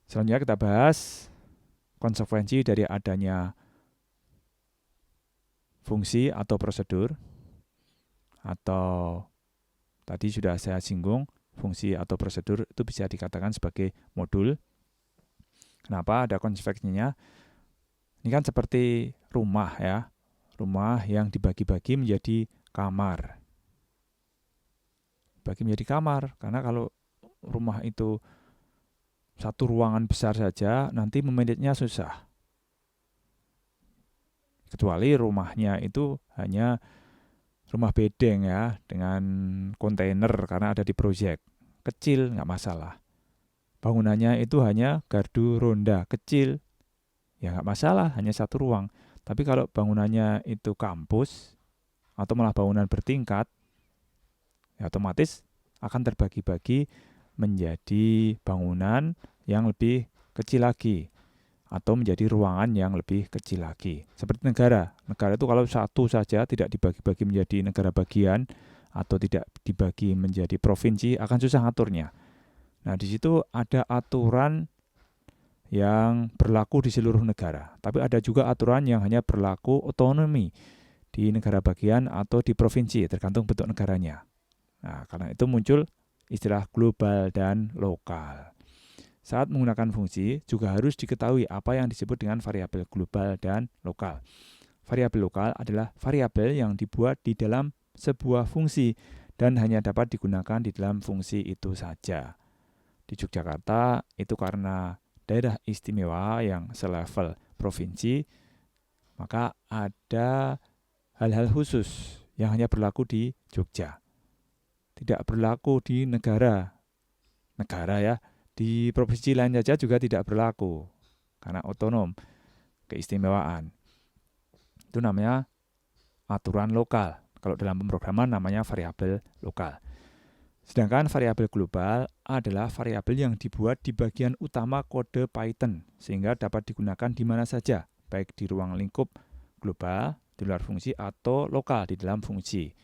Selanjutnya kita bahas konsekuensi dari adanya fungsi atau prosedur, atau tadi sudah saya singgung, fungsi atau prosedur itu bisa dikatakan sebagai modul. Kenapa ada konsekuensinya? Ini kan seperti rumah ya, rumah yang dibagi-bagi menjadi kamar. Bagi menjadi kamar, karena kalau rumah itu satu ruangan besar saja, nanti memanagenya susah. Kecuali rumahnya itu hanya rumah bedeng ya, dengan kontainer karena ada di proyek. Kecil, nggak masalah. Bangunannya itu hanya gardu ronda, kecil, ya nggak masalah, hanya satu ruang. Tapi kalau bangunannya itu kampus, atau malah bangunan bertingkat, ya otomatis akan terbagi-bagi menjadi bangunan yang lebih kecil lagi, atau menjadi ruangan yang lebih kecil lagi. Seperti negara. Negara itu kalau satu saja tidak dibagi-bagi menjadi negara bagian atau tidak dibagi menjadi provinsi, akan susah ngaturnya. Nah, di situ ada aturan yang berlaku di seluruh negara. Tapi ada juga aturan yang hanya berlaku otonomi di negara bagian atau di provinsi, tergantung bentuk negaranya. Nah, karena itu muncul istilah global dan lokal. Saat menggunakan fungsi, juga harus diketahui apa yang disebut dengan variabel global dan lokal. Variabel lokal adalah variabel yang dibuat di dalam sebuah fungsi dan hanya dapat digunakan di dalam fungsi itu saja. Di Yogyakarta, itu karena daerah istimewa yang selevel provinsi, maka ada hal-hal khusus yang hanya berlaku di Jogja. Tidak berlaku di negara ya, di provinsi lain saja juga tidak berlaku karena otonom, keistimewaan. Itu namanya aturan lokal. Kalau dalam pemrograman namanya variabel lokal. Sedangkan variabel global adalah variabel yang dibuat di bagian utama kode Python sehingga dapat digunakan di mana saja, baik di ruang lingkup global di luar fungsi atau lokal di dalam fungsi.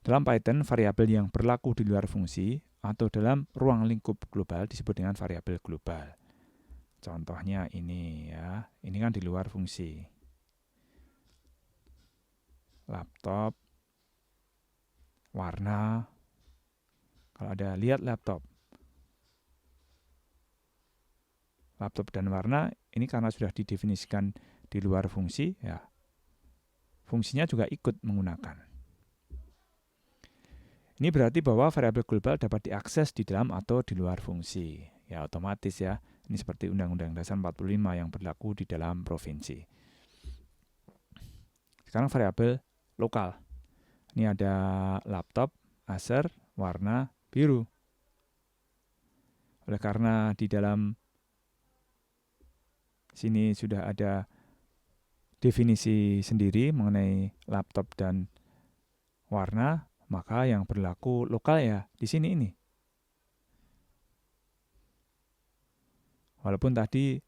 Dalam Python, variabel yang berlaku di luar fungsi atau dalam ruang lingkup global disebut dengan variabel global. Contohnya ini ya, ini kan di luar fungsi. Laptop, warna. Kalau ada lihat laptop dan warna, ini karena sudah didefinisikan di luar fungsi, ya fungsinya juga ikut menggunakan. Ini berarti bahwa variabel global dapat diakses di dalam atau di luar fungsi. Ya otomatis ya, ini seperti Undang-Undang Dasar 45 yang berlaku di dalam provinsi. Sekarang variabel lokal. Ini ada laptop, Acer, warna biru. Oleh karena di dalam sini sudah ada definisi sendiri mengenai laptop dan warna, maka yang berlaku lokal ya di sini ini. Walaupun tadi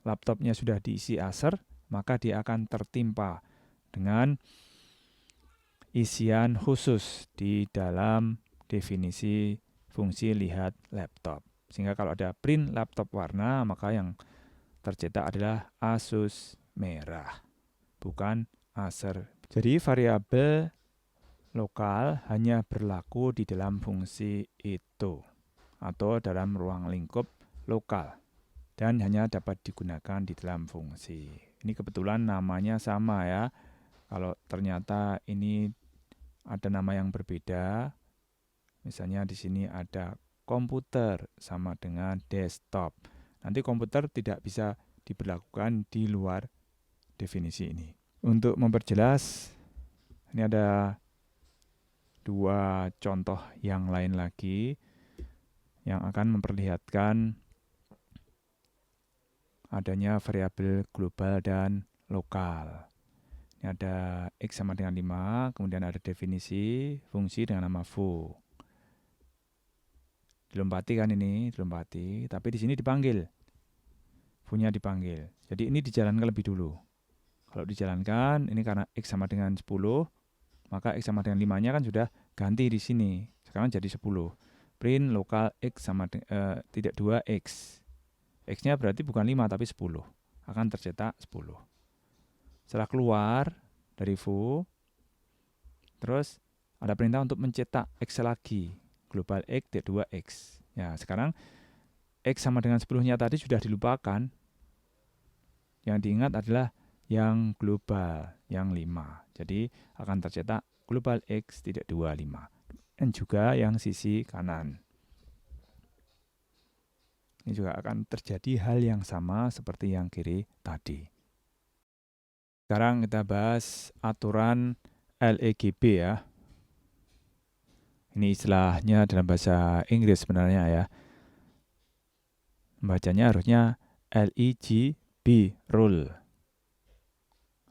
laptopnya sudah diisi Acer, maka dia akan tertimpa dengan isian khusus di dalam definisi fungsi lihat laptop. Sehingga kalau ada print laptop warna, maka yang tercetak adalah Asus merah, bukan Acer. Jadi variabel lokal hanya berlaku di dalam fungsi itu atau dalam ruang lingkup lokal dan hanya dapat digunakan di dalam fungsi. Ini kebetulan namanya sama ya. Kalau ternyata ini ada nama yang berbeda, misalnya di sini ada komputer sama dengan desktop. Nanti komputer tidak bisa diberlakukan di luar definisi ini. Untuk memperjelas, ini ada dua contoh yang lain lagi yang akan memperlihatkan adanya variabel global dan lokal. Ini ada X sama dengan 5, kemudian ada definisi fungsi dengan nama foo. Dilompati kan ini, dilompati, tapi di sini dipanggil. Foo-nya dipanggil. Jadi ini dijalankan lebih dulu. Kalau dijalankan, ini karena X sama dengan 10, maka X sama dengan 5-nya kan sudah ganti di sini. Sekarang jadi 10. Print lokal X sama tidak 2X. X-nya berarti bukan 5 tapi 10. Akan tercetak 10. Setelah keluar dari foo, terus ada perintah untuk mencetak X lagi. Global X, D2X. Ya, sekarang X sama dengan 10-nya tadi sudah dilupakan. Yang diingat adalah yang global, yang 5. Jadi akan tercetak global X tidak 25. Dan juga yang sisi kanan. Ini juga akan terjadi hal yang sama seperti yang kiri tadi. Sekarang kita bahas aturan LEGB ya. Ini istilahnya dalam bahasa Inggris sebenarnya ya. Bacanya harusnya LEGB rule.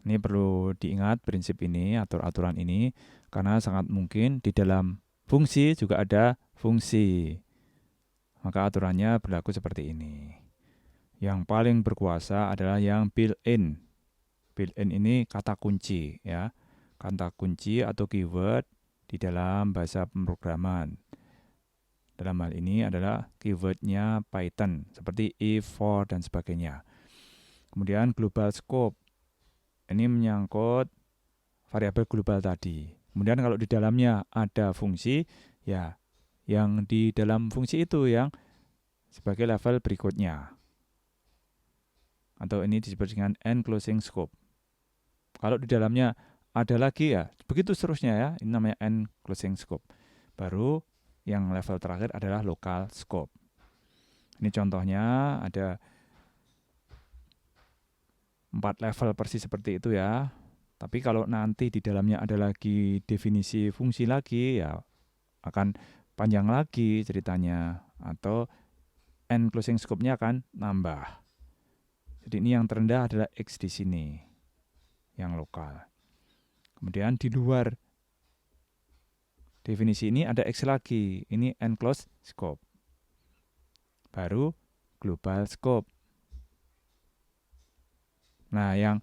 Ini perlu diingat prinsip ini atau aturan ini karena sangat mungkin di dalam fungsi juga ada fungsi. Maka aturannya berlaku seperti ini. Yang paling berkuasa adalah yang built-in. Built-in ini kata kunci ya. Kata kunci atau keyword di dalam bahasa pemrograman. Dalam hal ini adalah keywordnya Python, seperti if, for, dan sebagainya. Kemudian global scope, ini menyangkut variabel global tadi. Kemudian kalau di dalamnya ada fungsi, ya yang di dalam fungsi itu yang sebagai level berikutnya. Atau ini disebut dengan enclosing scope. Kalau di dalamnya ada lagi ya, begitu seterusnya ya, ini namanya enclosing scope. Baru yang level terakhir adalah local scope. Ini contohnya ada 4 level persis seperti itu ya. Tapi kalau nanti di dalamnya ada lagi definisi fungsi lagi ya akan panjang lagi ceritanya. Atau enclosing scope-nya akan nambah. Jadi ini yang terendah adalah X di sini. Yang lokal. Kemudian di luar definisi ini ada X lagi. Ini enclosed scope. Baru global scope. Nah, yang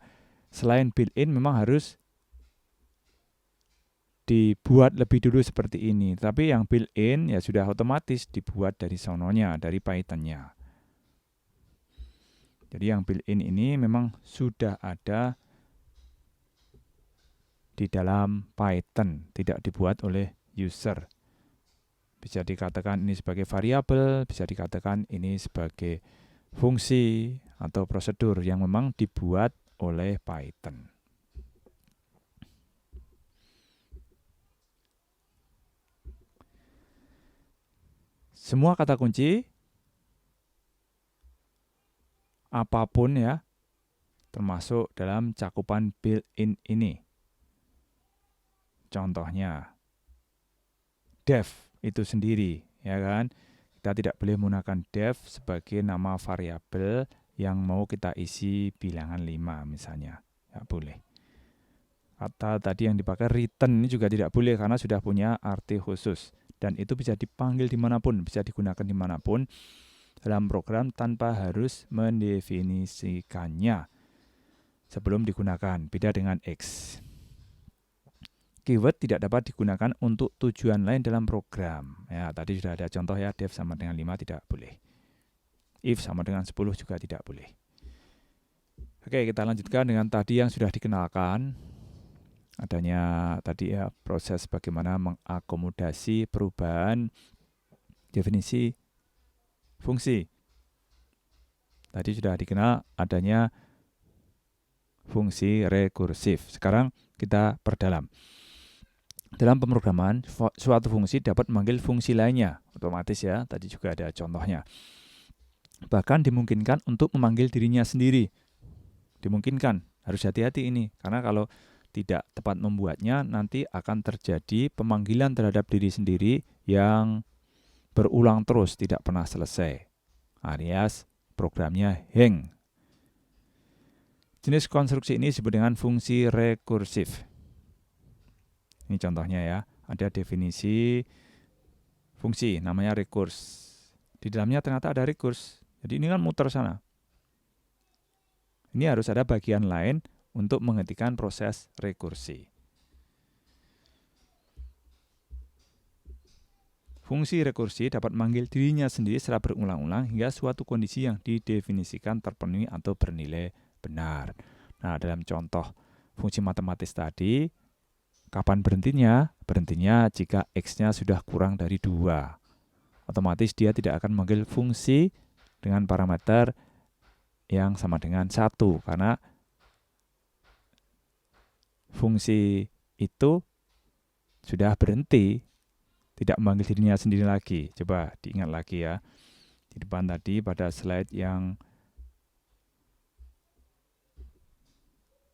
selain built-in memang harus dibuat lebih dulu seperti ini. Tapi yang built-in ya sudah otomatis dibuat dari sononya, dari Python-nya. Jadi yang built-in ini memang sudah ada di dalam Python, tidak dibuat oleh user. Bisa dikatakan ini sebagai variabel, bisa dikatakan ini sebagai fungsi atau prosedur yang memang dibuat oleh Python. Semua kata kunci, apapun ya, termasuk dalam cakupan built-in ini. Contohnya, def itu sendiri, ya kan? Kita tidak boleh menggunakan def sebagai nama variabel yang mau kita isi bilangan 5 misalnya. Tidak boleh. Kata tadi yang dipakai return ini juga tidak boleh karena sudah punya arti khusus. Dan itu bisa dipanggil dimanapun, bisa digunakan dimanapun dalam program tanpa harus mendefinisikannya sebelum digunakan. Beda dengan X. Keyword tidak dapat digunakan untuk tujuan lain dalam program. Ya, tadi sudah ada contoh ya, def sama dengan 5 tidak boleh. If sama dengan 10 juga tidak boleh. Oke, kita lanjutkan dengan tadi yang sudah dikenalkan. Adanya tadi ya proses bagaimana mengakomodasi perubahan definisi fungsi. Tadi sudah dikenal adanya fungsi rekursif. Sekarang kita perdalam. Dalam pemrograman, suatu fungsi dapat memanggil fungsi lainnya, otomatis ya, tadi juga ada contohnya. Bahkan dimungkinkan untuk memanggil dirinya sendiri. Dimungkinkan, harus hati-hati ini, karena kalau tidak tepat membuatnya, nanti akan terjadi pemanggilan terhadap diri sendiri yang berulang terus, tidak pernah selesai. Alias programnya hang. Jenis konstruksi ini disebut dengan fungsi rekursif. Ini contohnya ya, ada definisi fungsi namanya recurse. Di dalamnya ternyata ada recurse. Jadi ini kan muter sana. Ini harus ada bagian lain untuk menghentikan proses rekursi. Fungsi rekursi dapat memanggil dirinya sendiri secara berulang-ulang hingga suatu kondisi yang didefinisikan terpenuhi atau bernilai benar. Nah, dalam contoh fungsi matematis tadi, kapan berhentinya? Berhentinya jika X-nya sudah kurang dari 2. Otomatis dia tidak akan memanggil fungsi dengan parameter yang sama dengan 1, karena fungsi itu sudah berhenti, tidak memanggil dirinya sendiri lagi. Coba diingat lagi ya, di depan tadi pada slide yang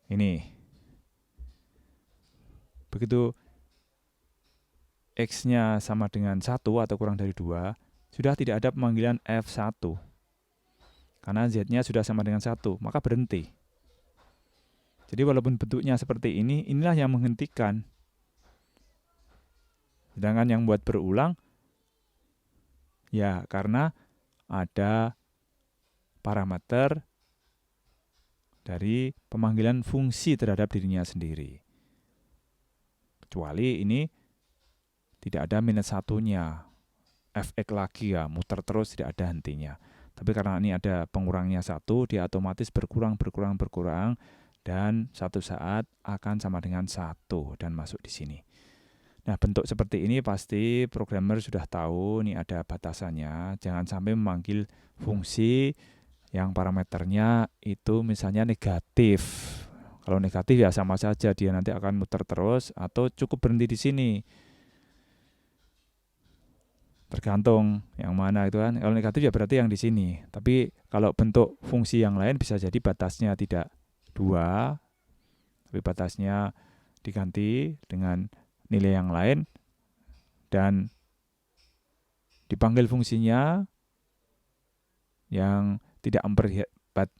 ini. Begitu X-nya sama dengan 1 atau kurang dari 2, sudah tidak ada pemanggilan F1. Karena Z-nya sudah sama dengan 1, maka berhenti. Jadi walaupun bentuknya seperti ini, inilah yang menghentikan. Sedangkan yang buat berulang, ya karena ada parameter dari pemanggilan fungsi terhadap dirinya sendiri. Kecuali ini tidak ada minus satunya, fx lagi ya, muter terus tidak ada hentinya. Tapi karena ini ada pengurangnya 1, dia otomatis berkurang, dan satu saat akan sama dengan 1 dan masuk di sini. Nah, bentuk seperti ini pasti programmer sudah tahu, ini ada batasannya. Jangan sampai memanggil fungsi yang parameternya itu misalnya negatif. Kalau negatif ya sama saja, dia nanti akan muter terus atau cukup berhenti di sini. Tergantung yang mana itu kan. Kalau negatif ya berarti yang di sini. Tapi kalau bentuk fungsi yang lain bisa jadi batasnya tidak 2, tapi batasnya diganti dengan nilai yang lain dan dipanggil fungsinya yang tidak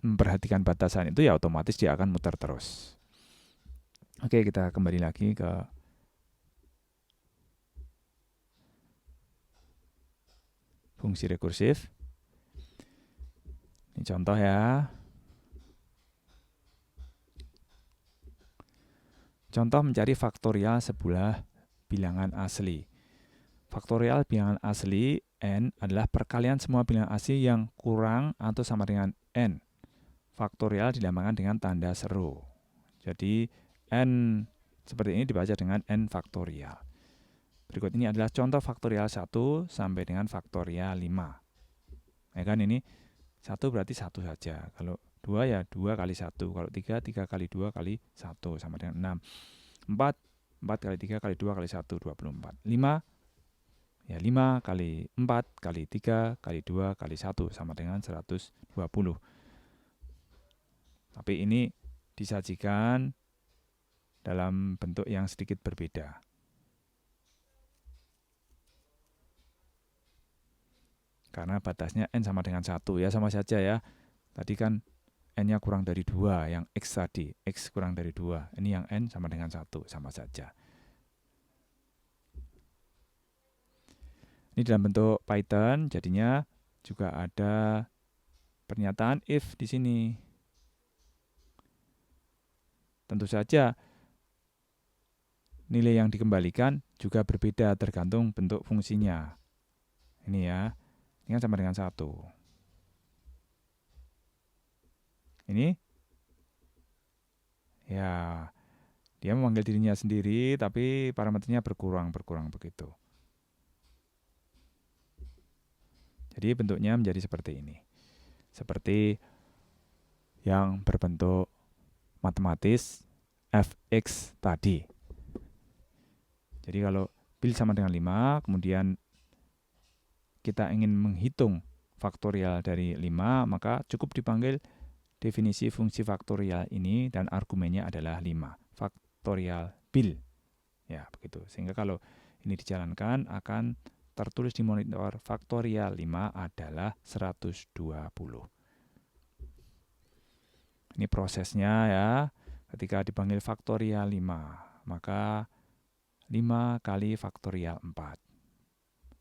memperhatikan batasan itu, ya otomatis dia akan muter terus. Oke, kita kembali lagi ke fungsi rekursif. Ini contoh ya. Contoh mencari faktorial sebuah bilangan asli. Faktorial bilangan asli n adalah perkalian semua bilangan asli yang kurang atau sama dengan n. Faktorial dilambangkan dengan tanda seru. Jadi n seperti ini dibaca dengan n faktorial. Berikut ini adalah contoh faktorial 1 sampai dengan faktorial 5. Ya kan, ini 1 berarti 1 saja. Kalau 2 ya 2 kali 1. Kalau 3, 3 kali 2 kali 1 sama dengan 6. 4, 4 kali 3 kali 2 kali 1, 24. 5, ya 5 kali 4 kali 3 kali 2 kali 1 sama dengan 120. Tapi ini disajikan dalam bentuk yang sedikit berbeda. Karena batasnya n sama dengan 1, ya sama saja ya. Tadi kan n-nya kurang dari 2, yang x tadi, x kurang dari 2. Ini yang n sama dengan 1, sama saja. Ini dalam bentuk Python, jadinya juga ada pernyataan if di sini. Tentu saja nilai yang dikembalikan juga berbeda tergantung bentuk fungsinya. Ini ya. Ini kan sama dengan 1. Ini ya dia memanggil dirinya sendiri tapi parameternya berkurang begitu. Jadi bentuknya menjadi seperti ini. Seperti yang berbentuk matematis fx tadi. Jadi kalau bil sama dengan 5, kemudian kita ingin menghitung faktorial dari 5, maka cukup dipanggil definisi fungsi faktorial ini dan argumennya adalah 5. Faktorial bil. Ya, begitu. Sehingga kalau ini dijalankan akan tertulis di monitor faktorial 5 adalah 120. Ini prosesnya ya. Ketika dipanggil faktorial 5, maka 5 kali faktorial 4.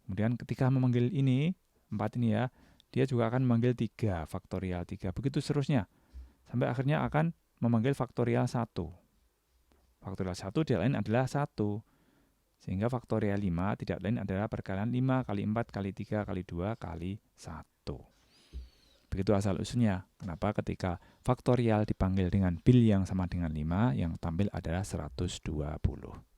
Kemudian ketika memanggil ini, 4 ini ya, dia juga akan memanggil 3, faktorial 3. Begitu seterusnya. Sampai akhirnya akan memanggil faktorial 1. Faktorial 1 dia lain adalah 1. Sehingga faktorial 5 tidak lain adalah perkalian 5 kali 4 kali 3 kali 2 kali 1. Begitu asal usulnya. Kenapa ketika faktorial dipanggil dengan bil yang sama dengan 5, yang tampil adalah 120.